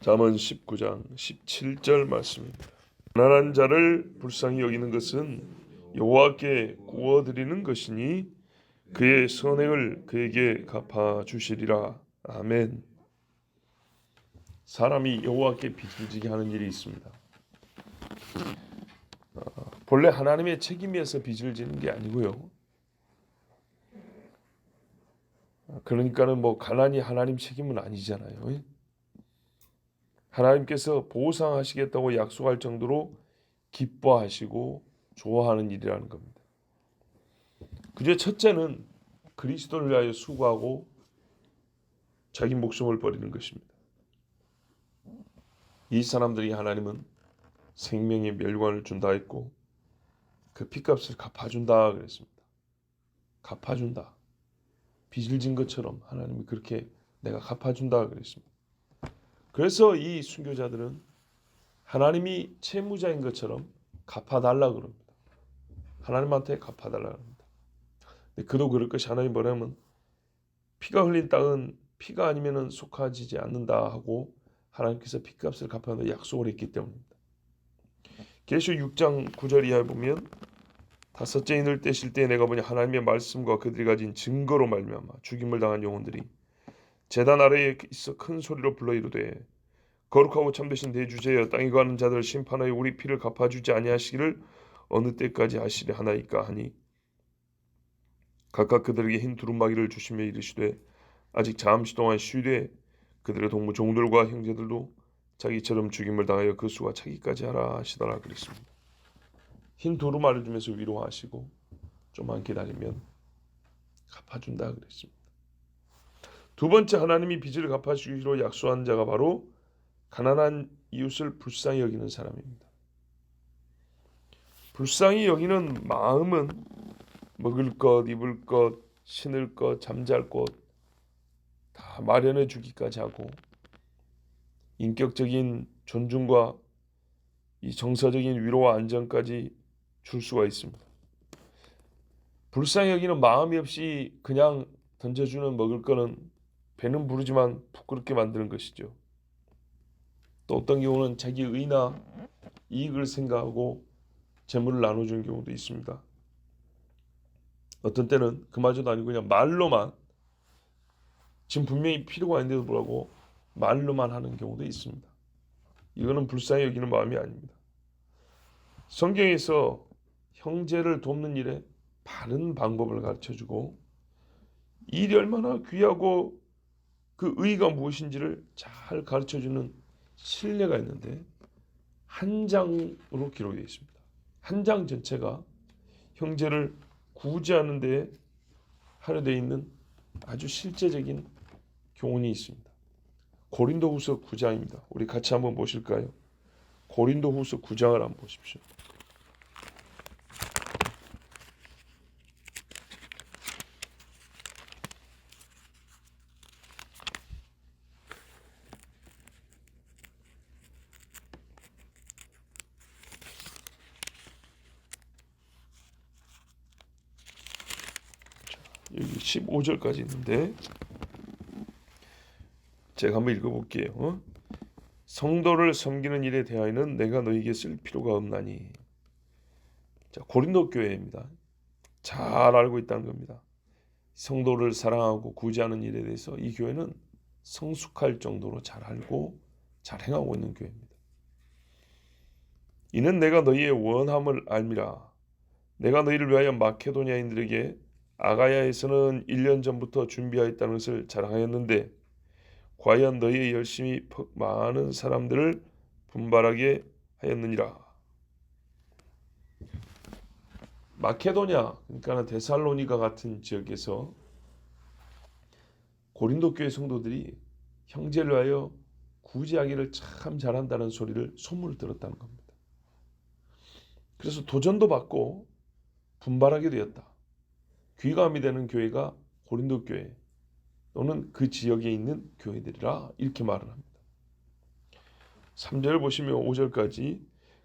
잠언 19장 17절 말씀입니다. 가난한 자를 불쌍히 여기는 것은 여호와께 구워드리는 것이니 그의 선행을 그에게 갚아주시리라. 아멘. 사람이 여호와께 빚을 지게 하는 일이 있습니다. 본래 하나님의 책임에서 빚을 지는 게 아니고요. 그러니까는 가난이 하나님 책임은 아니잖아요. 하나님께서 보상하시겠다고 약속할 정도로 기뻐하시고 좋아하는 일이라는 겁니다. 그중에 첫째는 그리스도를 위하여 수고하고 자기 목숨을 버리는 것입니다. 이 사람들이 하나님은 생명의 멸관을 준다 했고 그 핏값을 갚아준다 그랬습니다. 갚아준다. 빚을 진 것처럼 하나님이 그렇게 내가 갚아준다 그랬습니다. 그래서 이 순교자들은 하나님이 채무자인 것처럼 갚아달라 그럽니다. 하나님한테 갚아달라 그럽니다. 근데 그도 그럴 것이 하나님 뭐냐면 피가 흘린 땅은 피가 아니면 속하지 않는다 하고 하나님께서 핏값을 갚아서 약속을 했기 때문입니다. 계시록 6장 9절 이하에 보면 다섯째 인을 떼실 때 내가 보니 하나님의 말씀과 그들이 가진 증거로 말미암아 죽임을 당한 영혼들이 제단 아래에 있어 큰 소리로 불러 이르되 거룩하고 참되신 대주제여 땅에 거하는 자들 심판하여 우리 피를 갚아주지 아니하시기를 어느 때까지 하시려 하나이까 하니 각각 그들에게 흰 두루마기를 주시며 이르시되 아직 잠시 동안 쉬되 그들의 동무 종들과 형제들도 자기처럼 죽임을 당하여 그 수가 차기까지 하라 하시더라 그랬습니다. 흰 두루마리를 주면서 위로하시고 좀만 기다리면 갚아준다 그랬습니다. 두 번째, 하나님이 빚을 갚아주기로 약속한 자가 바로 가난한 이웃을 불쌍히 여기는 사람입니다. 불쌍히 여기는 마음은 먹을 것, 입을 것, 신을 것, 잠잘 곳 다 마련해 주기까지 하고 인격적인 존중과 이 정서적인 위로와 안정까지 줄 수가 있습니다. 불쌍히 여기는 마음이 없이 그냥 던져주는 먹을 거는 배는 부르지만 부끄럽게 만드는 것이죠. 또 어떤 경우는 자기 의나 이익을 생각하고 재물을 나눠주는 경우도 있습니다. 어떤 때는 그마저도 아니고 그냥 말로만 지금 분명히 필요가 있는데도 불구하고 말로만 하는 경우도 있습니다. 이거는 불쌍히 여기는 마음이 아닙니다. 성경에서 형제를 돕는 일에 바른 방법을 가르쳐주고 일이 얼마나 귀하고 그 의의가 무엇인지를 잘 가르쳐주는 신뢰가 있는데 한 장으로 기록되어 있습니다. 한 장 전체가 형제를 구제하는 데 하려되어 있는 아주 실제적인 교훈이 있습니다. 고린도후서 9장입니다. 우리 같이 한번 보실까요? 고린도후서 9장을 한번 보십시오. 여기 15절까지 있는데 제가 한번 읽어볼게요. 성도를 섬기는 일에 대하여는 내가 너에게 쓸 필요가 없나니. 자, 고린도 교회입니다. 잘 알고 있다는 겁니다. 성도를 사랑하고 구제하는 일에 대해서 이 교회는 성숙할 정도로 잘 알고 잘 행하고 있는 교회입니다. 이는 내가 너희의 원함을 알미라. 내가 너희를 위하여 마케도니아인들에게 아가야에서는 1년 전부터 준비하였다는 것을 자랑하였는데 과연 너희의 열심이 많은 사람들을 분발하게 하였느니라. 마케도냐, 그러니까 데살로니가 같은 지역에서 고린도 교회 성도들이 형제를 위하여 구제하기를 참 잘한다는 소리를 소문을 들었다는 겁니다. 그래서 도전도 받고 분발하게 되었다. 귀감이 되는 교회가 고린도 교회 또는 그 지역에 있는 교회들이라 이렇게 말을 합니다. 3절 보시면 5절까지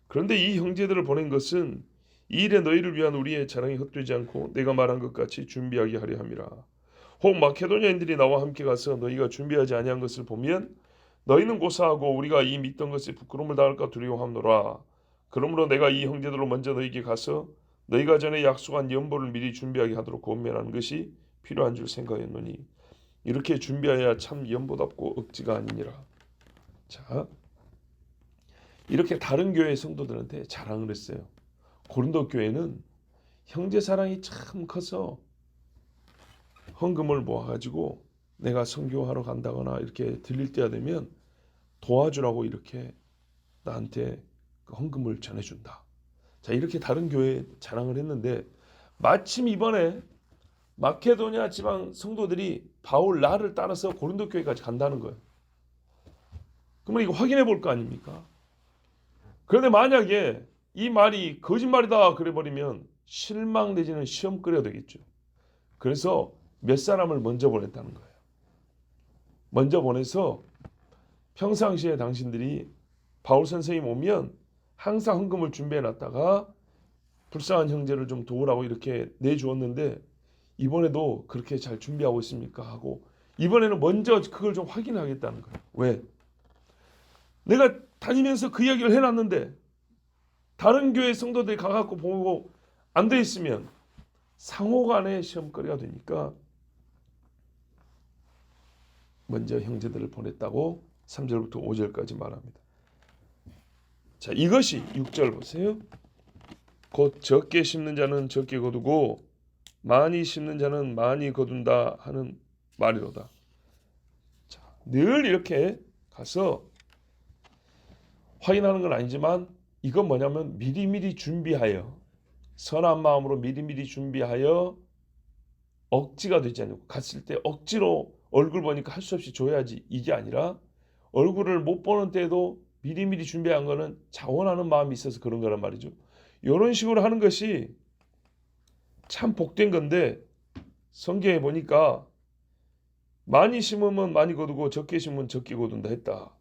그런데 이 형제들을 보낸 것은 이 일에 너희를 위한 우리의 자랑이 헛되지 않고 내가 말한 것 같이 준비하게 하려 함이라. 혹 마케도니아인들이 나와 함께 가서 너희가 준비하지 아니한 것을 보면 너희는 고사하고 우리가 이 믿던 것에 부끄러움을 당할까 두려워함노라. 그러므로 내가 이 형제들로 먼저 너희에게 가서 너희가 전에 약속한 연보를 미리 준비하게 하도록 권면하는 것이 필요한 줄 생각했노니 이렇게 준비하여야 참 연보답고 억지가 아니니라. 자, 이렇게 다른 교회 성도들한테 자랑을 했어요. 고린도 교회는 형제 사랑이 참 커서 헌금을 모아가지고 내가 선교하러 간다거나 이렇게 들릴 때가 되면 도와주라고 이렇게 나한테 그 헌금을 전해준다. 자, 이렇게 다른 교회에 자랑을 했는데 마침 이번에 마케도니아 지방 성도들이 바울 나를 따라서 고린도 교회까지 간다는 거예요. 그러면 이거 확인해 볼 거 아닙니까? 그런데 만약에 이 말이 거짓말이다 그래버리면 실망 내지는 시험 끓여야 되겠죠. 그래서 몇 사람을 먼저 보냈다는 거예요. 먼저 보내서 평상시에 당신들이 바울 선생님 오면 항상 헌금을 준비해 놨다가 불쌍한 형제를 좀 도우라고 이렇게 내주었는데 이번에도 그렇게 잘 준비하고 있습니까? 하고 이번에는 먼저 그걸 좀 확인하겠다는 거예요. 왜? 내가 다니면서 그 이야기를 해놨는데 다른 교회 성도들이 가갖고 보고 안 돼 있으면 상호간의 시험거리가 되니까 먼저 형제들을 보냈다고 3절부터 5절까지 말합니다. 자, 이것이 6절 보세요. 곧 적게 심는 자는 적게 거두고 많이 심는 자는 많이 거둔다 하는 말이로다. 자, 늘 이렇게 가서 확인하는 건 아니지만 이건 뭐냐면 미리미리 준비하여 선한 마음으로 미리미리 준비하여 억지가 되지 않고 갔을 때 억지로 얼굴 보니까 할 수 없이 줘야지 이게 아니라 얼굴을 못 보는 때도 미리미리 준비한 거는 자원하는 마음이 있어서 그런 거란 말이죠. 이런 식으로 하는 것이 참 복된 건데 성경에 보니까 많이 심으면 많이 거두고 적게 심으면 적게 거둔다 했다.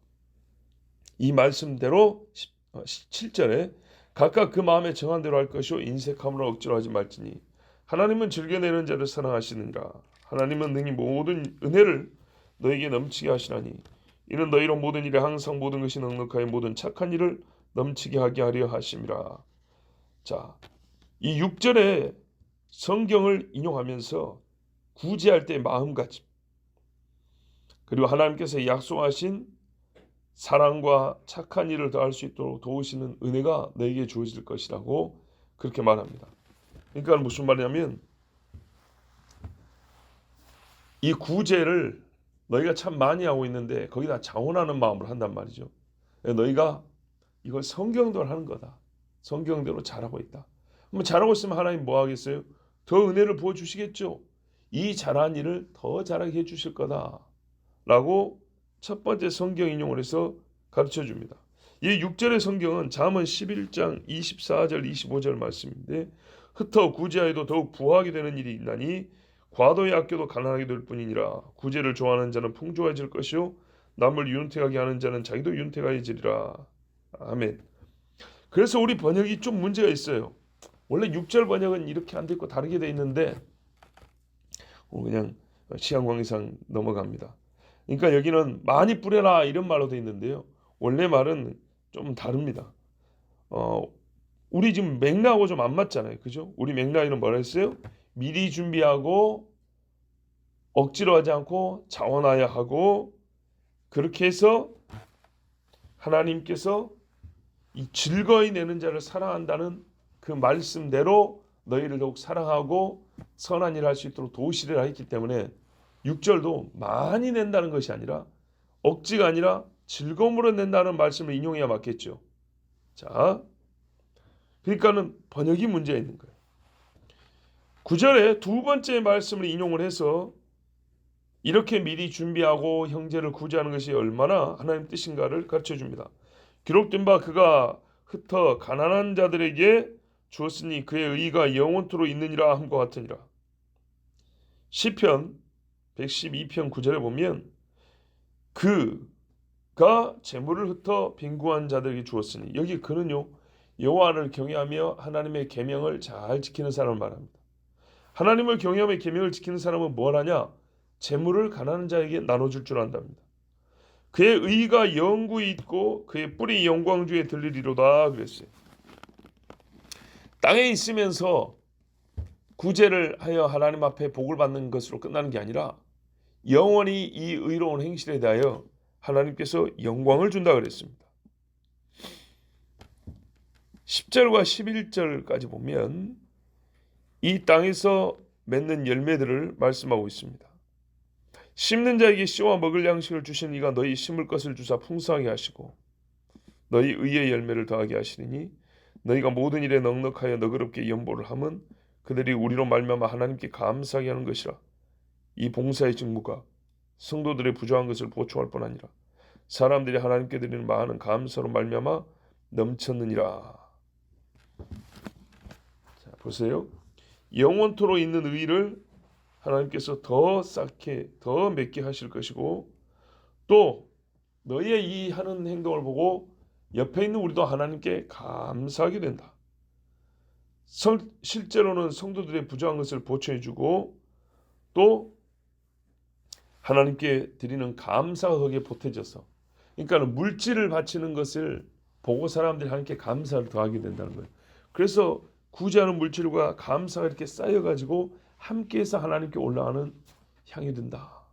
이 말씀대로 7절에 각각 그 마음에 정한 대로 할 것이요 인색함으로 억지로 하지 말지니 하나님은 즐겨내는 자를 사랑하시느니라. 하나님은 능히 모든 은혜를 너에게 넘치게 하시나니 이는 너희로 모든 일에 항상 모든 것이 넉넉하여 모든 착한 일을 넘치게 하게 하려 하심이라. 자, 이 6절에 성경을 인용하면서 구제할 때 마음가짐 그리고 하나님께서 약속하신 사랑과 착한 일을 더할 수 있도록 도우시는 은혜가 너에게 주어질 것이라고 그렇게 말합니다. 그러니까 무슨 말이냐면 이 구제를 너희가 참 많이 하고 있는데 거기다 자원하는 마음으로 한단 말이죠. 너희가 이걸 성경대로 하는 거다. 성경대로 잘하고 있다. 그럼 잘하고 있으면 하나님 뭐 하겠어요? 더 은혜를 부어주시겠죠. 이 잘한 일을 더 잘하게 해주실 거다. 라고 첫 번째 성경 인용을 해서 가르쳐 줍니다. 이 6절의 성경은 잠언 11장 24절 25절 말씀인데 흩어 구제하여도 더욱 부하게 되는 일이 있나니 과도히 아껴도 가난하게 될 뿐이니라. 구제를 좋아하는 자는 풍족해질 것이요 남을 윤택하게 하는 자는 자기도 윤택하여지리라. 아멘. 그래서 우리 번역이 좀 문제가 있어요. 원래 6절 번역은 이렇게 안 돼 있고 다르게 돼 있는데 그냥 시간 관계상 넘어갑니다. 그러니까 여기는 많이 뿌려라 이런 말로 돼 있는데요. 원래 말은 좀 다릅니다. 우리 지금 맥락하고 좀 안 맞잖아요. 그죠? 우리 맥락에는 뭐라 했어요? 미리 준비하고 억지로 하지 않고 자원하여 하고 그렇게 해서 하나님께서 이 즐거이 내는 자를 사랑한다는 그 말씀대로 너희를 더욱 사랑하고 선한 일을 할 수 있도록 도우시리라 했기 때문에 6절도 많이 낸다는 것이 아니라 억지가 아니라 즐거움으로 낸다는 말씀을 인용해야 맞겠죠. 자, 그러니까는 번역이 문제가 있는 거예요. 9절에 두 번째 말씀을 인용을 해서 이렇게 미리 준비하고 형제를 구제하는 것이 얼마나 하나님 뜻인가를 가르쳐줍니다. 기록된 바 그가 흩어 가난한 자들에게 주었으니 그의 의가 영원토록 있느니라 함과 같으니라. 시편 112편 9절에 보면 그가 재물을 흩어 빈구한 자들에게 주었으니 여기 그는요 여호와를 경외하며 하나님의 계명을 잘 지키는 사람을 말합니다. 하나님을 경외하며 계명을 지키는 사람은 뭘 하냐? 재물을 가난한 자에게 나눠줄 줄 안답니다. 그의 의가 영구히 있고 그의 뿔이 영광주에 들리리로다 그랬어요. 땅에 있으면서 구제를 하여 하나님 앞에 복을 받는 것으로 끝나는 게 아니라 영원히 이 의로운 행실에 대하여 하나님께서 영광을 준다 그랬습니다. 10절과 11절까지 보면 이 땅에서 맺는 열매들을 말씀하고 있습니다. 심는 자에게 씨와 먹을 양식을 주신 이가 너희 심을 것을 주사 풍성하게 하시고 너희 의의 열매를 더하게 하시리니 너희가 모든 일에 넉넉하여 너그럽게 연보를 함은 그들이 우리로 말미암아 하나님께 감사하게 하는 것이라. 이 봉사의 직무가 성도들의 부족한 것을 보충할 뿐 아니라 사람들이 하나님께 드리는 많은 감사로 말미암아 넘쳤느니라. 자, 보세요. 영원토록 있는 의를 하나님께서 더 쌓게 더 맺게 하실 것이고 또 너희의 이 하는 행동을 보고 옆에 있는 우리도 하나님께 감사하게 된다. 실제로는 성도들의 부족한 것을 보충해주고 또 하나님께 드리는 감사가 거기에 보태져서 그러니까 물질을 바치는 것을 보고 사람들이 하나님께 감사를 더하게 된다는 거예요. 그래서 구제하는 물질과 감사가 이렇게 쌓여가지고 함께해서 하나님께 올라가는 향이 된다.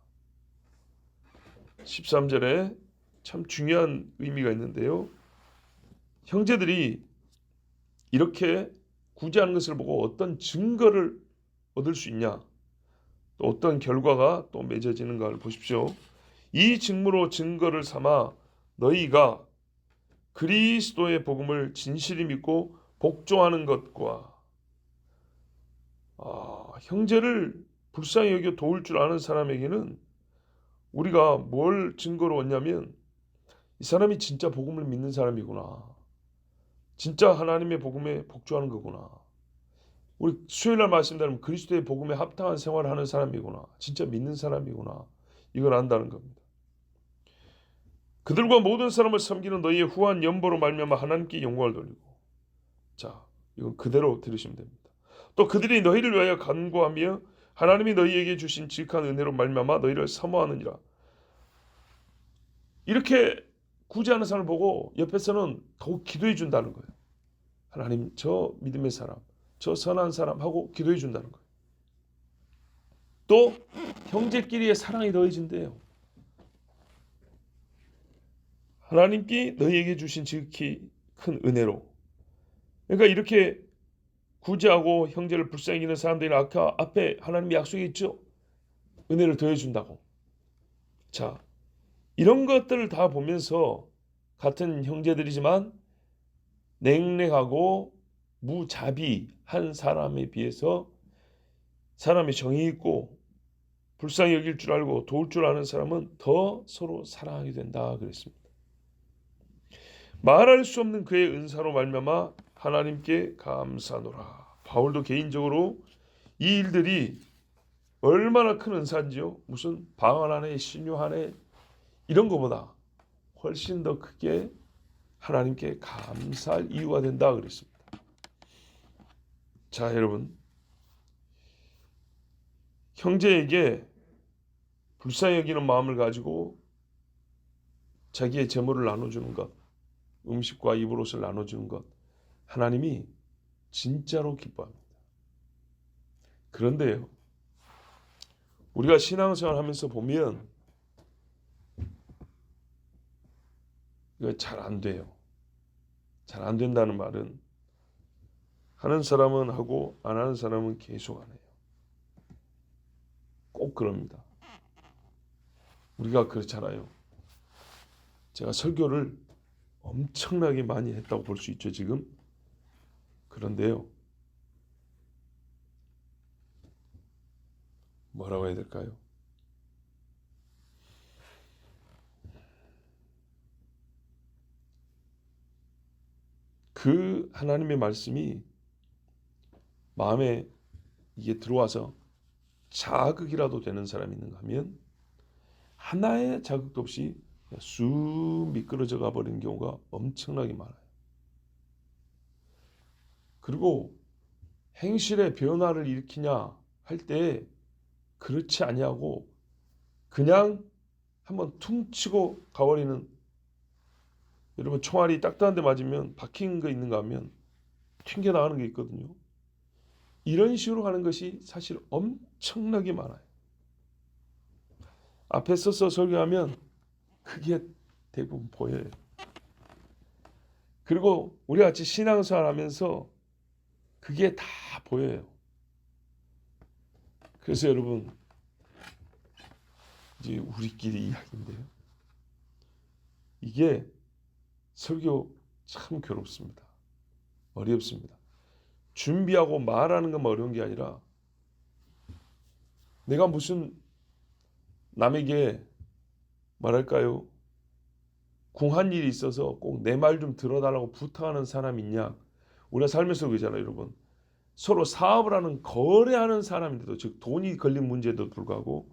13절에 참 중요한 의미가 있는데요. 형제들이 이렇게 구제하는 것을 보고 어떤 증거를 얻을 수 있냐, 또 어떤 결과가 또 맺어지는가를 보십시오. 이 직무로 증거를 삼아 너희가 그리스도의 복음을 진실히 믿고 복종하는 것과 형제를 불쌍히 여겨 도울 줄 아는 사람에게는 우리가 뭘 증거로 얻냐면 이 사람이 진짜 복음을 믿는 사람이구나. 진짜 하나님의 복음에 복종하는 거구나. 우리 수요일날 말씀드리면 그리스도의 복음에 합당한 생활을 하는 사람이구나. 진짜 믿는 사람이구나. 이걸 안다는 겁니다. 그들과 모든 사람을 섬기는 너희의 후한 연보로 말미암아 하나님께 영광을 돌리고. 자, 이건 그대로 들으시면 됩니다. 또 그들이 너희를 위하여 간구하며 하나님이 너희에게 주신 지극한 은혜로 말미암아 너희를 사모하느니라. 이렇게 구제하는 사람을 보고 옆에서는 더욱 기도해 준다는 거예요. 하나님, 저 믿음의 사람, 저 선한 사람 하고 기도해 준다는 거예요. 또 형제끼리의 사랑이 더해진대요. 하나님께 너희에게 주신 지극히 큰 은혜로. 그러니까 이렇게 구제하고 형제를 불쌍히 여기는 사람들이 아까 앞에 하나님이 약속했죠. 은혜를 더해준다고. 자, 이런 것들을 다 보면서 같은 형제들이지만 냉랭하고 무자비한 사람에 비해서 사람이 정이 있고 불쌍히 여길 줄 알고 도울 줄 아는 사람은 더 서로 사랑하게 된다 그랬습니다. 말할 수 없는 그의 은사로 말미암아 하나님께 감사하노라. 바울도 개인적으로 이 일들이 얼마나 큰 은사인지요. 무슨 방언 안에 신유 안에 이런 것보다 훨씬 더 크게 하나님께 감사할 이유가 된다 그랬습니다. 자, 여러분, 형제에게 불쌍히 여기는 마음을 가지고 자기의 재물을 나눠주는 것, 음식과 입을 옷을 나눠주는 것, 하나님이 진짜로 기뻐합니다. 그런데요, 우리가 신앙생활 하면서 보면 이거 잘 안 돼요. 잘 안 된다는 말은 하는 사람은 하고 안 하는 사람은 계속 안 해요. 꼭 그럽니다. 우리가 그렇잖아요. 제가 설교를 엄청나게 많이 했다고 볼 수 있죠, 지금. 그런데요, 뭐라고 해야 될까요? 그 하나님의 말씀이 마음에 이게 들어와서 자극이라도 되는 사람이 있는가 하면 하나의 자극도 없이 쑥 미끄러져 가버리는 경우가 엄청나게 많아요. 그리고 행실의 변화를 일으키냐 할 때 그렇지 아니하고 그냥 한번 퉁치고 가버리는, 여러분 총알이 딱딱한 데 맞으면 박힌 거 있는가 하면 튕겨나가는 게 있거든요. 이런 식으로 하는 것이 사실 엄청나게 많아요. 앞에 서서 설교하면 그게 대부분 보여요. 그리고 우리 같이 신앙생활 하면서 그게 다 보여요. 그래서 여러분, 이제 우리끼리 이야기인데요. 이게 설교 참 괴롭습니다. 어렵습니다. 준비하고 말하는 것만 어려운 게 아니라 내가 무슨 남에게 말할까요? 궁한 일이 있어서 꼭 내 말 좀 들어달라고 부탁하는 사람이 있냐? 우리가 살면서 그러잖아요, 여러분. 서로 사업을 하는, 거래하는 사람인데도, 즉 돈이 걸린 문제에도 불구하고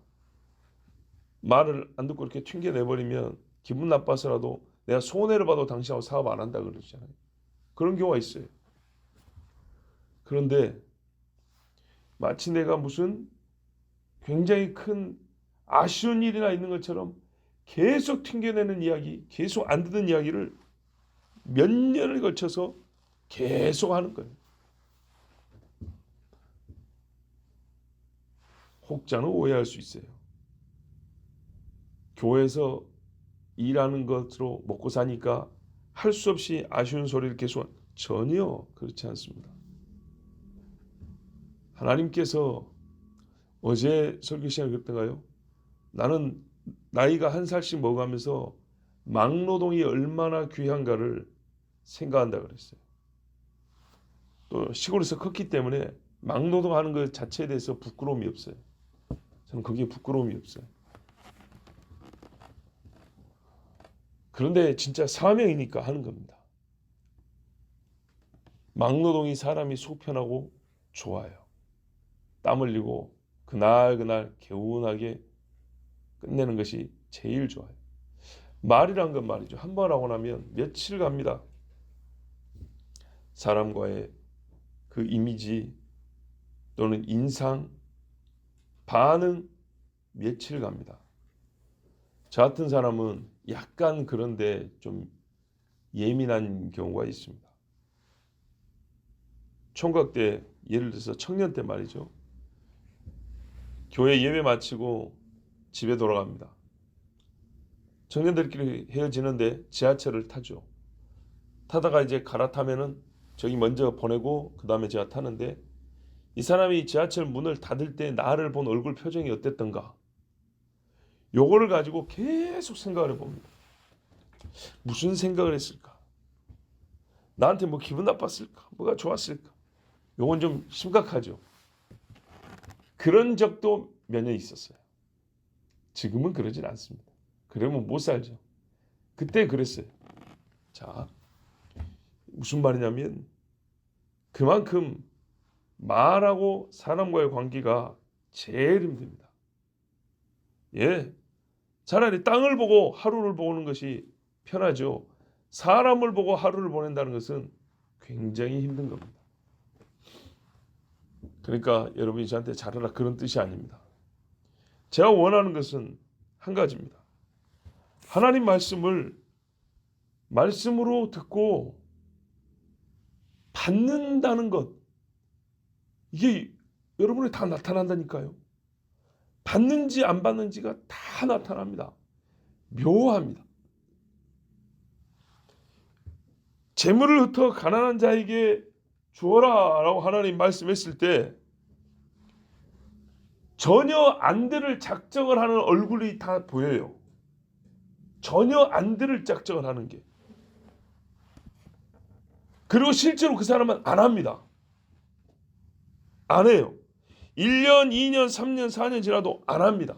말을 안 듣고 이렇게 튕겨내버리면 기분 나빠서라도 내가 손해를 봐도 당신하고 사업 안 한다 그러잖아요. 그런 경우가 있어요. 그런데 마치 내가 무슨 굉장히 큰 아쉬운 일이나 있는 것처럼 계속 튕겨내는 이야기, 계속 안 듣는 이야기를 몇 년을 걸쳐서 계속 하는 거예요. 혹자는 오해할 수 있어요. 교회에서 일하는 것으로 먹고 사니까 할 수 없이 아쉬운 소리를 계속, 전혀 그렇지 않습니다. 하나님께서 어제 설교 시간에 그랬던가요? 나는 나이가 한 살씩 먹어가면서 막노동이 얼마나 귀한가를 생각한다 그랬어요. 또 시골에서 컸기 때문에 막노동하는 것 자체에 대해서 부끄러움이 없어요. 저는 거기에 부끄러움이 없어요. 그런데 진짜 사명이니까 하는 겁니다. 막노동이 사람이 속 편하고 좋아요. 땀 흘리고 그날 개운하게 끝내는 것이 제일 좋아요. 말이란 건 말이죠. 한 번 하고 나면 며칠 갑니다. 사람과의 그 이미지 또는 인상, 반응 며칠 갑니다. 저 같은 사람은 약간 그런데 좀 예민한 경우가 있습니다. 총각 때, 예를 들어서 청년 때 말이죠. 교회 예배 마치고 집에 돌아갑니다. 청년들끼리 헤어지는데 지하철을 타죠. 타다가 이제 갈아타면은 저기 먼저 보내고 그 다음에 제가 타는데, 이 사람이 지하철 문을 닫을 때 나를 본 얼굴 표정이 어땠던가, 요거를 가지고 계속 생각을 해봅니다. 무슨 생각을 했을까? 나한테 뭐 기분 나빴을까? 뭐가 좋았을까? 요건 좀 심각하죠. 그런 적도 몇 년 있었어요. 지금은 그러진 않습니다. 그러면 못 살죠. 그때 그랬어요. 자, 무슨 말이냐면 그만큼 말하고 사람과의 관계가 제일 힘듭니다. 예, 차라리 땅을 보고 하루를 보는 것이 편하죠. 사람을 보고 하루를 보낸다는 것은 굉장히 힘든 겁니다. 그러니까 여러분이 저한테 잘하라 그런 뜻이 아닙니다. 제가 원하는 것은 한 가지입니다. 하나님 말씀을 말씀으로 듣고 받는다는 것, 이게 여러분에 다 나타난다니까요. 받는지 안 받는지가 다 나타납니다. 묘합니다. 재물을 흩어 가난한 자에게 주어라 라고 하나님 말씀했을 때 전혀 안 들을 작정을 하는 얼굴이 다 보여요. 전혀 안 들을 작정을 하는 게. 그리고 실제로 그 사람은 안 합니다. 안 해요. 1년, 2년, 3년, 4년 지나도 안 합니다.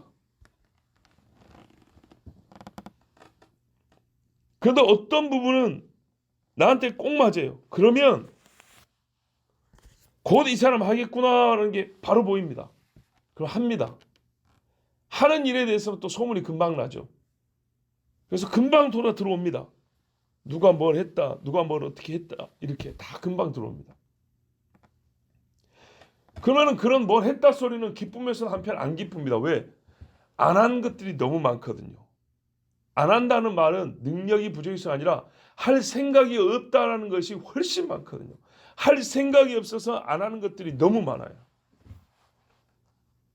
그런데 어떤 부분은 나한테 꼭 맞아요. 그러면 곧 이 사람 하겠구나라는 게 바로 보입니다. 그럼 합니다. 하는 일에 대해서는 또 소문이 금방 나죠. 그래서 금방 돌아 들어옵니다. 누가 뭘 했다, 누가 뭘 어떻게 했다, 이렇게 다 금방 들어옵니다. 그러면 그런 뭘 했다 소리는 기쁨에서는 한편 안 기쁩니다. 왜? 안 한 것들이 너무 많거든요. 안 한다는 말은 능력이 부족해서가 아니라 할 생각이 없다라는 것이 훨씬 많거든요. 할 생각이 없어서 안 하는 것들이 너무 많아요.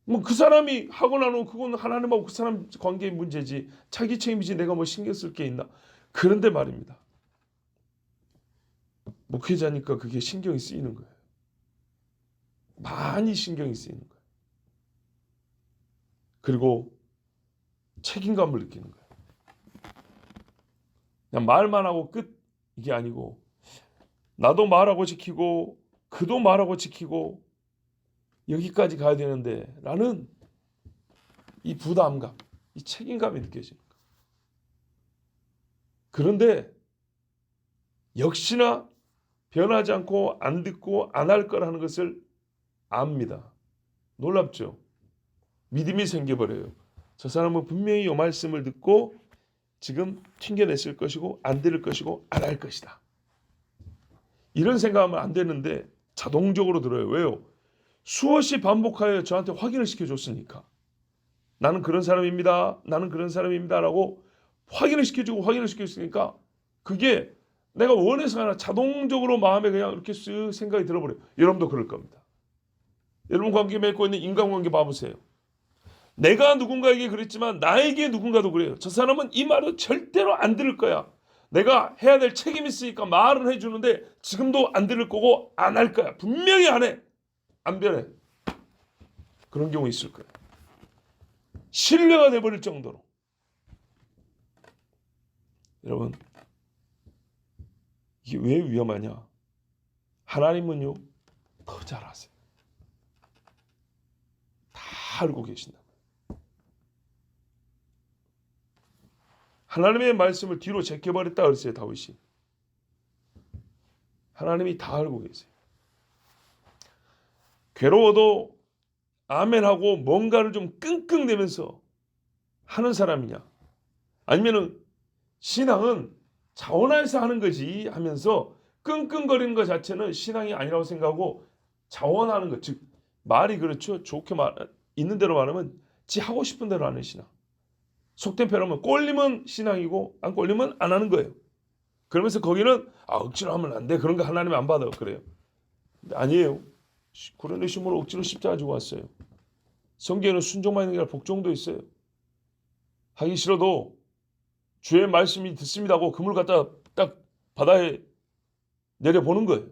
뭐 그 사람이 하고 나면 그건 하나님하고 그 사람 관계의 문제지, 자기 책임이지, 내가 뭐 신경 쓸 게 있나. 그런데 말입니다, 목회자니까 그게 신경이 쓰이는 거예요. 많이 신경이 쓰이는 거예요. 그리고 책임감을 느끼는 거예요. 그냥 말만 하고 끝, 이게 아니고 나도 말하고 지키고 그도 말하고 지키고 여기까지 가야 되는데 라는 이 부담감, 이 책임감이 느껴지는 거예요. 그런데 역시나 변하지 않고 안 듣고 안 할 거라는 것을 압니다. 놀랍죠? 믿음이 생겨버려요. 저 사람은 분명히 이 말씀을 듣고 지금 튕겨냈을 것이고 안 들을 것이고 안 할 것이다. 이런 생각하면 안 되는데 자동적으로 들어요. 왜요? 수없이 반복하여 저한테 확인을 시켜줬으니까. 나는 그런 사람입니다. 나는 그런 사람입니다. 라고 확인을 시켜주고 확인을 시켜줬으니까 그게 내가 원해서 하나 자동적으로 마음에 그냥 이렇게 쓱 생각이 들어버려요. 여러분도 그럴 겁니다. 여러분 관계 맺고 있는 인간관계 봐보세요. 내가 누군가에게 그랬지만 나에게 누군가도 그래요. 저 사람은 이 말을 절대로 안 들을 거야. 내가 해야 될 책임이 있으니까 말은 해주는데 지금도 안 들을 거고 안 할 거야. 분명히 안 해. 안 변해. 그런 경우 있을 거예요. 신뢰가 돼버릴 정도로. 여러분, 이게 왜 위험하냐? 하나님은요, 더 잘 아세요. 다 알고 계신다. 하나님의 말씀을 뒤로 제껴버렸다 그랬어요, 다윗이. 하나님이 다 알고 계세요. 괴로워도 아멘하고 뭔가를 좀 끙끙대면서 하는 사람이냐? 아니면은 신앙은 자원하에서 하는 거지 하면서 끙끙거리는 것 자체는 신앙이 아니라고 생각하고 자원하는 것, 즉 말이 그렇죠. 좋게 있는 대로 말하면 지 하고 싶은 대로 하는 신앙. 속된 표현하면 꼴리면 신앙이고 안 꼴리면 안 하는 거예요. 그러면서 거기는 억지로 하면 안 돼. 그런 거 하나님 안 받아. 그래요. 근데 아니에요. 구련의 심으로 억지로 십자가 지고 왔어요. 성경에는 순종만 있는 게 아니라 복종도 있어요. 하기 싫어도 주의 말씀이 듣습니다 하고 그물 갖다 딱 바다에 내려보는 거예요.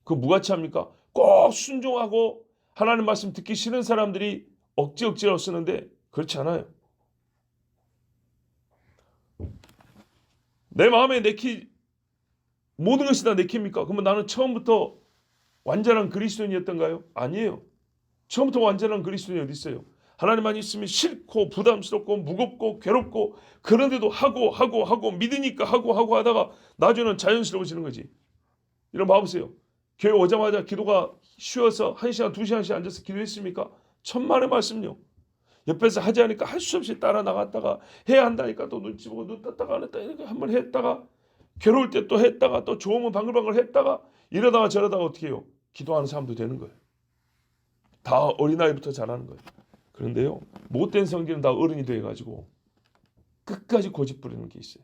그거 무같이 합니까? 꼭 순종하고 하나님 말씀 듣기 싫은 사람들이 억지로 쓰는데 그렇지 않아요. 내 마음에 내키 모든 것이 다 내킵니까? 그러면 나는 처음부터 완전한 그리스도인이었던가요? 아니에요. 처음부터 완전한 그리스도인이 어디 있어요? 하나님만 있으면 싫고 부담스럽고 무겁고 괴롭고 그런데도 하고 믿으니까 하고 하다가 나중에는 자연스러워지는 거지. 이런 봐보세요. 교회 오자마자 기도가 쉬워서 1시간 2시간씩 앉아서 기도했습니까? 천만의 말씀요. 옆에서 하지 않으니까 할 수 없이 따라 나갔다가 해야 한다니까 또 눈치 보고 눈 떴다가 안 했다 이렇게 한번 했다가 괴로울 때 또 했다가 또 좋으면 방글방글 했다가 이러다가 저러다가 어떻게 해요? 기도하는 사람도 되는 거예요. 다 어린아이부터 잘하는 거예요. 그런데요, 못된 성질은 다 어른이 돼가지고 끝까지 고집 부리는 게 있어요.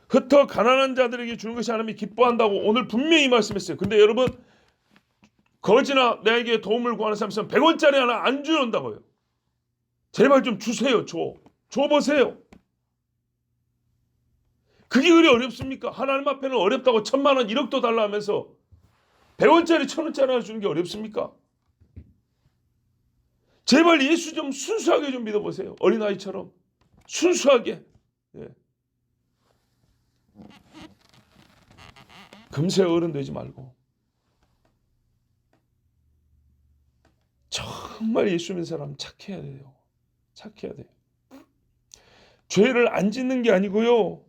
흩어 가난한 자들에게 주는 것이 하나님이 기뻐한다고 오늘 분명히 말씀했어요. 근데 여러분, 거지나 내게 도움을 구하는 사람 있으면 100원짜리 하나 안 주는다고요. 제발 좀 주세요. 줘보세요. 그게 그리 어렵습니까? 하나님 앞에는 어렵다고 1000만 원 1억도 달라 하면서 100원짜리 1000원짜리 하나 주는 게 어렵습니까? 제발 예수 좀 순수하게 좀 믿어보세요. 어린아이처럼 순수하게. 예. 금세 어른 되지 말고 정말 예수 믿는 사람 착해야 돼요. 착해야 돼요. 죄를 안 짓는 게 아니고요.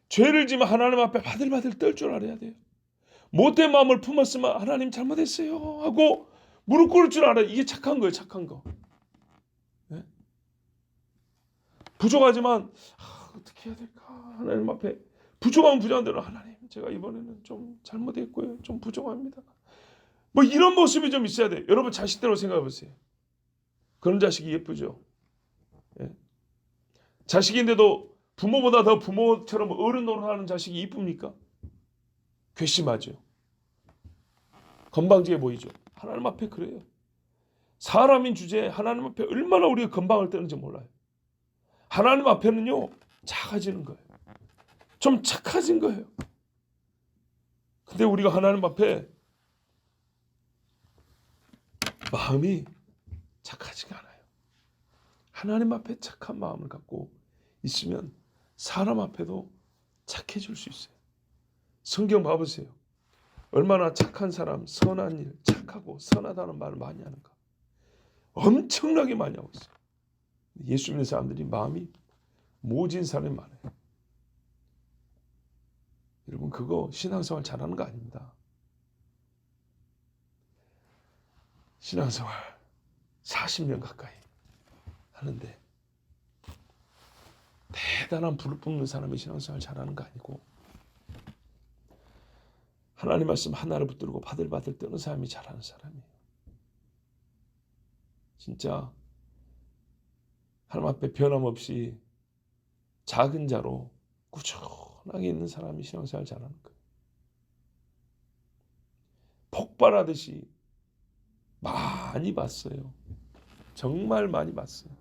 죄를 지면 하나님 앞에 바들바들 떨 줄 알아야 돼요. 못된 마음을 품었으면 하나님 잘못했어요 하고 무릎 꿇을 줄 알아요. 이게 착한 거예요. 착한 거. 네? 부족하지만 어떻게 해야 될까? 하나님 앞에 부족하면 부족한 대로 하나님 제가 이번에는 좀 잘못했고요. 좀 부족합니다. 뭐 이런 모습이 좀 있어야 돼요. 여러분 자식대로 생각해 보세요. 그런 자식이 예쁘죠? 자식인데도 부모보다 더 부모처럼 어른 노릇하는 자식이 이쁩니까? 괘씸하죠. 건방지게 보이죠. 하나님 앞에 그래요. 사람인 주제에 하나님 앞에 얼마나 우리가 건방을 떠는지 몰라요. 하나님 앞에는요, 작아지는 거예요. 좀 착해진 거예요. 근데 우리가 하나님 앞에 마음이 착하지가 않아요. 하나님 앞에 착한 마음을 갖고 있으면 사람 앞에도 착해질 수 있어요. 성경 봐보세요. 얼마나 착한 사람, 선한 일, 착하고 선하다는 말을 많이 하는가. 엄청나게 많이 하고 있어요. 예수 믿는 사람들이 마음이 모진 사람이 많아요. 여러분, 그거 신앙생활 잘하는 거 아닙니다. 신앙생활 40년 가까이 하는데 대단한 불을 뿜는 사람이 신앙생활 잘하는 거 아니고, 하나님 말씀 하나를 붙들고 바들바들 떠는 사람이 잘하는 사람이에요. 진짜 하나님 앞에 변함없이 작은 자로 꾸준하게 있는 사람이 신앙생활 잘하는 거예요. 폭발하듯이 많이 봤어요. 정말 많이 봤어요.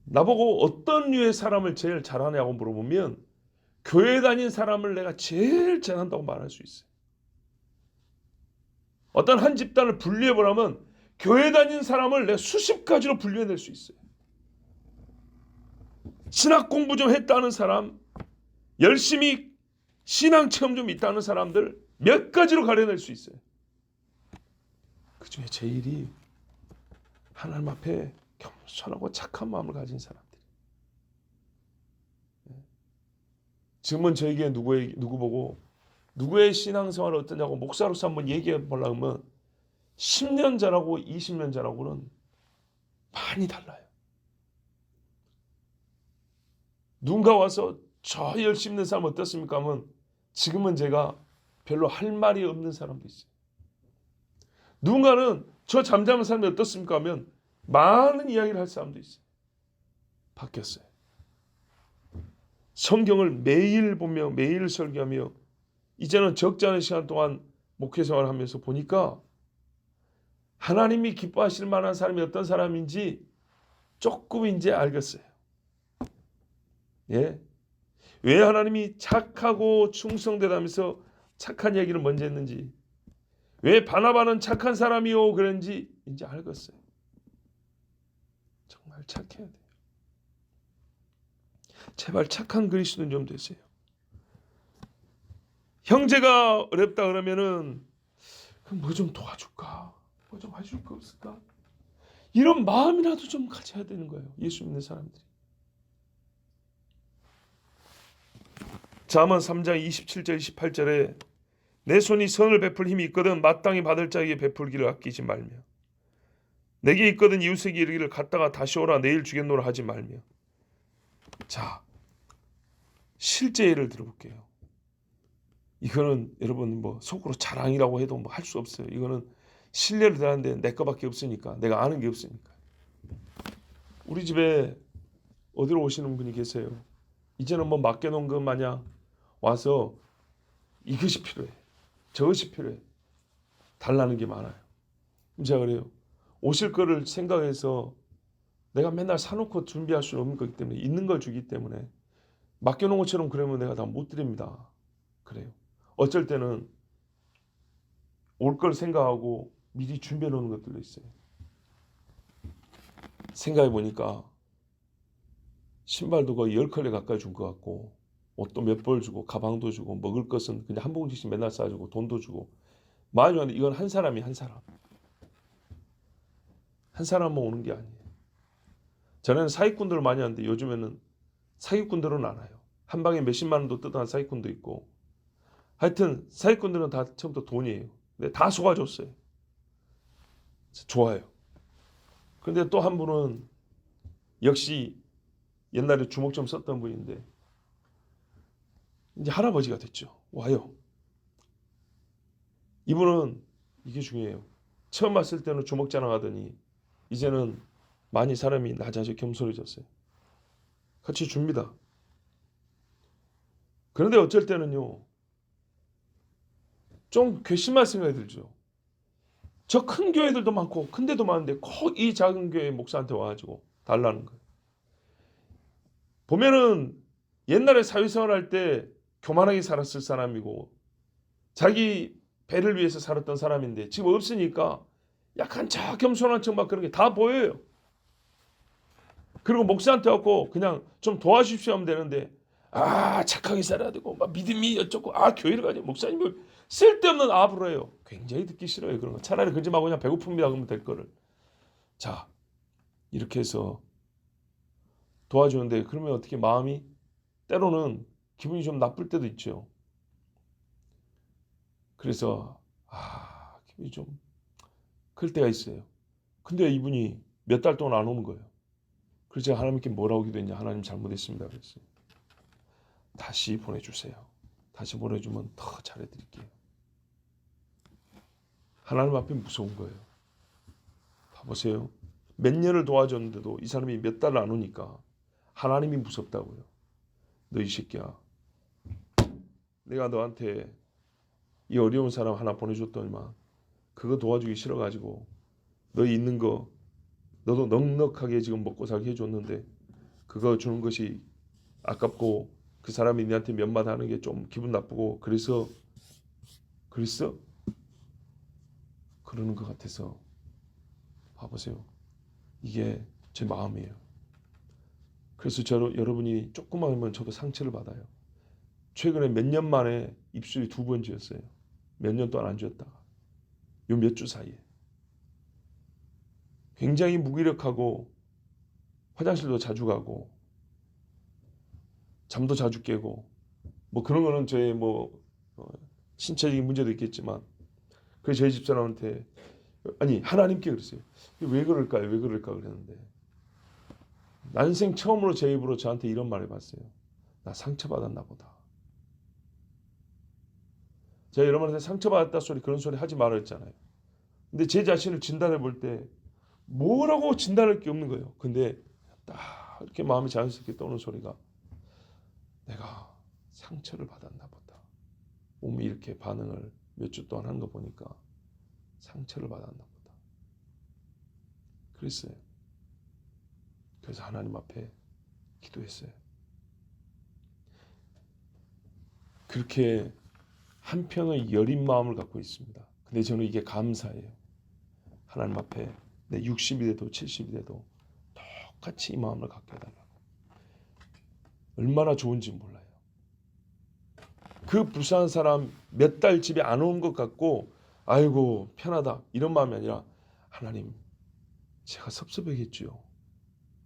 나보고 어떤 류의 사람을 제일 잘하냐고 물어보면 교회 다닌 사람을 내가 제일 잘한다고 말할 수 있어요. 어떤 한 집단을 분류해보라면 교회 다닌 사람을 내가 수십 가지로 분류해낼 수 있어요. 신학 공부 좀 했다는 사람, 열심히 신앙 체험 좀 있다는 사람들 몇 가지로 가려낼 수 있어요. 그 중에 제일이 하나님 앞에 겸손하고 착한 마음을 가진 사람들. 지금은 저에게 누구 보고 누구의 신앙생활이 어떠냐고 목사로서 한번 얘기해 보려고 하면 10년 전하고 20년 전하고는 많이 달라요. 누군가 와서 저 열심히 있는 사람 어떻습니까 하면 지금은 제가 별로 할 말이 없는 사람도 있어요. 누군가는 저 잠잠한 사람이 어떻습니까 하면 많은 이야기를 할 사람도 있어요. 바뀌었어요. 성경을 매일 보며 매일 설교하며 이제는 적지 않은 시간 동안 목회생활을 하면서 보니까 하나님이 기뻐하실 만한 사람이 어떤 사람인지 조금 이제 알겠어요. 예. 왜 하나님이 착하고 충성되다면서 착한 얘기를 먼저 했는지, 왜 바나바는 착한 사람이요 그런지 이제 알겠어요. 정말 착해야 돼요. 제발 착한 그리스도인 좀 되세요. 형제가 어렵다 그러면은 뭐 좀 도와줄까? 뭐 좀 해줄 거 없을까? 이런 마음이라도 좀 가져야 되는 거예요. 예수 믿는 사람들이. 잠언 3장 27절 28절에 내 손이 선을 베풀 힘이 있거든 마땅히 받을 자에게 베풀기를 아끼지 말며 내게 있거든 이웃에게 이르기를 갔다가 다시 오라 내일 주겠노라 하지 말며. 자, 실제 예를 들어볼게요. 이거는 여러분 뭐 속으로 자랑이라고 해도 뭐 할 수 없어요. 이거는 신뢰를 대하는데 내 거밖에 없으니까, 내가 아는 게 없으니까. 우리 집에 어디로 오시는 분이 계세요. 이제는 뭐 맡겨놓은 것 마냥 와서 이것이 필요해, 저것이 필요해 달라는 게 많아요. 제가 그래요. 오실 거를 생각해서 내가 맨날 사놓고 준비할 수는 없는 거기 때문에 있는 걸 주기 때문에 맡겨놓은 것처럼 그러면 내가 다 못 드립니다. 그래요. 어쩔 때는 올 걸 생각하고 미리 준비해 놓는 것들도 있어요. 생각해 보니까 신발도 거의 10컬레 가까이 준 것 같고 옷도 몇 벌 주고 가방도 주고 먹을 것은 그냥 한 봉지씩 맨날 싸주고 돈도 주고 많이 주는데 이건 한 사람이 한 사람만 오는 게 아니에요. 전에는 사기꾼들을 많이 하는데 요즘에는 사기꾼들은 안 와요. 한 방에 몇십만 원도 뜯어간 사기꾼도 있고, 하여튼 사기꾼들은 다 처음부터 돈이에요. 근데 다 속아줬어요. 좋아요. 그런데 또 한 분은 역시 옛날에 주먹 좀 썼던 분인데 이제 할아버지가 됐죠. 와요. 이분은 이게 중요해요. 처음 왔을 때는 주먹 자랑하더니 이제는 많이 사람이 낮아져 겸손해졌어요. 같이 줍니다. 그런데 어쩔 때는요, 좀 괘씸할 생각이 들죠. 저 큰 교회들도 많고 큰 데도 많은데 꼭 이 작은 교회 목사한테 와가지고 달라는 거예요. 보면은 옛날에 사회생활 할 때 교만하게 살았을 사람이고 자기 배를 위해서 살았던 사람인데 지금 없으니까 약간 저 겸손한 척 막 그런 게 다 보여요. 그리고 목사한테 왔고 그냥 좀 도와주십시오 하면 되는데 착하게 살아야 되고 막 믿음이 어쩌고 교회를 가지 목사님을 쓸데없는 아부러요. 굉장히 듣기 싫어요. 그런 거. 차라리 그러지 말고 그냥 배고픕니다 그러면 될 거를. 자, 이렇게 해서 도와주는데 그러면 어떻게 마음이 때로는 기분이 좀 나쁠 때도 있죠. 그래서 기분이 좀 그럴 때가 있어요. 근데 이분이 몇 달 동안 안 오는 거예요. 그래서 제가 하나님께 뭐라고 기도했냐. 하나님 잘못했습니다 그랬어요. 다시 보내주세요. 다시 보내주면 더 잘해드릴게요. 하나님 앞에 무서운 거예요. 봐보세요. 몇 년을 도와줬는데도 이 사람이 몇 달을 안 오니까 하나님이 무섭다고요. 너 이 새끼야. 내가 너한테 이 어려운 사람 하나 보내줬더니만 그거 도와주기 싫어가지고 너 있는 거 너도 넉넉하게 지금 먹고 살게 해줬는데 그거 주는 것이 아깝고 그 사람이 네한테 몇 마디 하는 게 좀 기분 나쁘고 그래서 그러는 것 같아서 봐보세요. 이게 제 마음이에요. 그래서 여러분이 조금만 하면 저도 상처를 받아요. 최근에 몇 년 만에 입술이 2번 지었어요. 몇 년 동안 안 지었다가 요 몇 주 사이에 굉장히 무기력하고 화장실도 자주 가고 잠도 자주 깨고 뭐 그런 거는 저의 신체적인 문제도 있겠지만 그래서 저희 집사람한테 하나님께 그랬어요. 왜 그럴까요? 왜 그럴까 그랬는데 난생 처음으로 제 입으로 저한테 이런 말 해봤어요. 나 상처받았나 보다. 제가 여러분한테 상처받았다 소리 그런 소리 하지 말아 했잖아요. 근데 제 자신을 진단해 볼 때 뭐라고 진단할 게 없는 거예요. 근데 딱 이렇게 마음이 자연스럽게 떠오는 소리가 내가 상처를 받았나 보다. 몸이 이렇게 반응을 몇 주 동안 하는 거 보니까 상처를 받았나 보다. 그랬어요. 그래서 하나님 앞에 기도했어요. 그렇게 한편의 여린 마음을 갖고 있습니다. 근데 저는 이게 감사해요. 하나님 앞에 내 60이 돼도 70이 돼도 똑같이 이 마음을 갖게 해달라고. 얼마나 좋은지 몰라요. 그 불쌍한 사람 몇 달 집에 안 온 것 같고 아이고 편하다 이런 마음이 아니라 하나님 제가 섭섭하겠지요.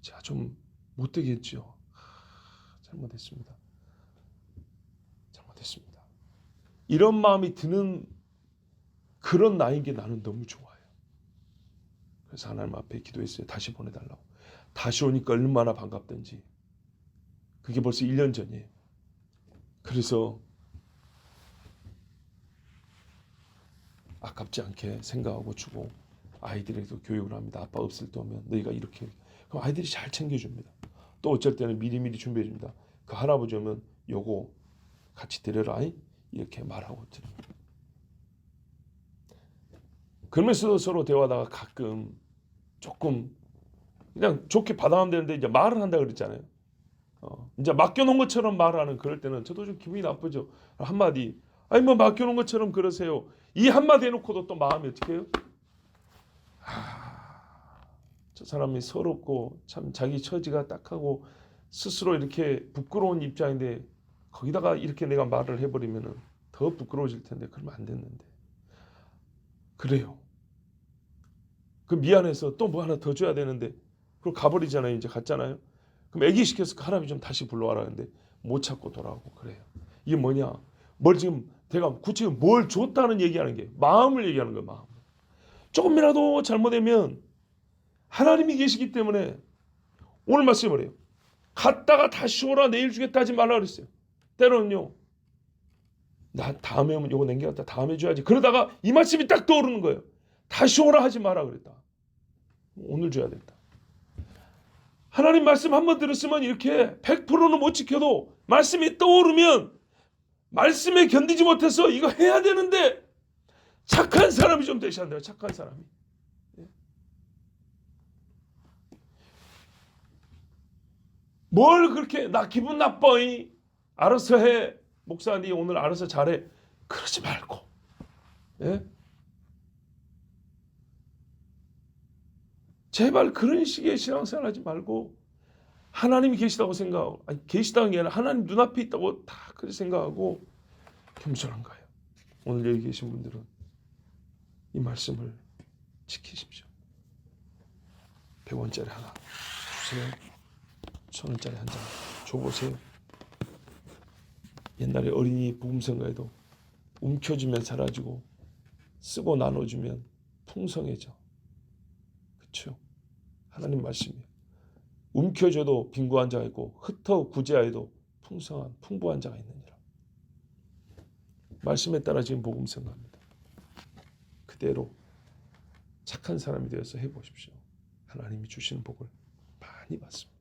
제가 좀 못되게 했지요. 잘못했습니다. 잘못했습니다. 이런 마음이 드는 그런 나인 게 나는 너무 좋아요. 그래서 하나님 앞에 기도했어요. 다시 보내달라고. 다시 오니까 얼마나 반갑던지. 그게 벌써 1년 전이에요. 그래서 아깝지 않게 생각하고 주고 아이들에게도 교육을 합니다. 아빠 없을 때 오면 너희가 이렇게 그럼 아이들이 잘 챙겨줍니다. 또 어쩔 때는 미리미리 준비해줍니다. 그 할아버지 오면 요거 같이 드려라 이렇게 말하고 드립니다. 그러면서도 서로 대화하다가 가끔 조금 그냥 좋게 받아가면 되는데 이제 말을 한다 그랬잖아요. 이제 맡겨놓은 것처럼 말하는 그럴 때는 저도 좀 기분이 나쁘죠. 한마디 뭐 맡겨놓은 것처럼 그러세요. 이 한마디 해놓고도 또 마음이 어떻게 해요? 저 사람이 서럽고 참 자기 처지가 딱하고 스스로 이렇게 부끄러운 입장인데 거기다가 이렇게 내가 말을 해버리면 더 부끄러워질 텐데 그러면 안 됐는데 그래요. 그 미안해서 또 뭐 하나 더 줘야 되는데 그럼 가버리잖아요. 이제 갔잖아요. 그럼 애기 시켜서 그 할아버지 좀 다시 불러와라 하는데 못 찾고 돌아오고 그래요. 이게 뭐냐? 뭘 지금 내가 구체적으로 뭘 줬다는 얘기하는 게 마음을 얘기하는 거예요. 마음. 조금이라도 잘못되면 하나님이 계시기 때문에 오늘 말씀을 해요. 갔다가 다시 오라 내일 주겠다 하지 말라 그랬어요. 때로는요. 나 다음에 오면 요거 남겨놨다 다음에 줘야지. 그러다가 이 말씀이 딱 떠오르는 거예요. 다시 오라 하지 마라 그랬다. 오늘 줘야 된다. 하나님 말씀 한번 들었으면 이렇게 100%는 못 지켜도 말씀이 떠오르면 말씀에 견디지 못해서 이거 해야 되는데 착한 사람이 좀 되셔야 돼요. 착한 사람이. 뭘 그렇게 나 기분 나빠이 알아서 해. 목사 니 오늘 알아서 잘해. 그러지 말고. 예? 제발 그런 식의 신앙생활 하지 말고 하나님이 계시다고 생각하고 아니 계시다는 게 아니라 하나님 눈앞에 있다고 다 그렇게 생각하고 겸손한 거예요. 오늘 여기 계신 분들은 이 말씀을 지키십시오. 100원짜리 하나 주세요. 1000원짜리 한 장 줘보세요. 옛날에 어린이 복음성가에도 움켜주면 사라지고 쓰고 나눠주면 풍성해져. 그렇죠? 하나님 말씀이에요. 움켜줘도 빈구한 자가 있고 흩어 구제하여도 풍부한 자가 있느니라. 말씀에 따라 지금 복음성가입니다. 그대로 착한 사람이 되어서 해보십시오. 하나님이 주시는 복을 많이 받습니다.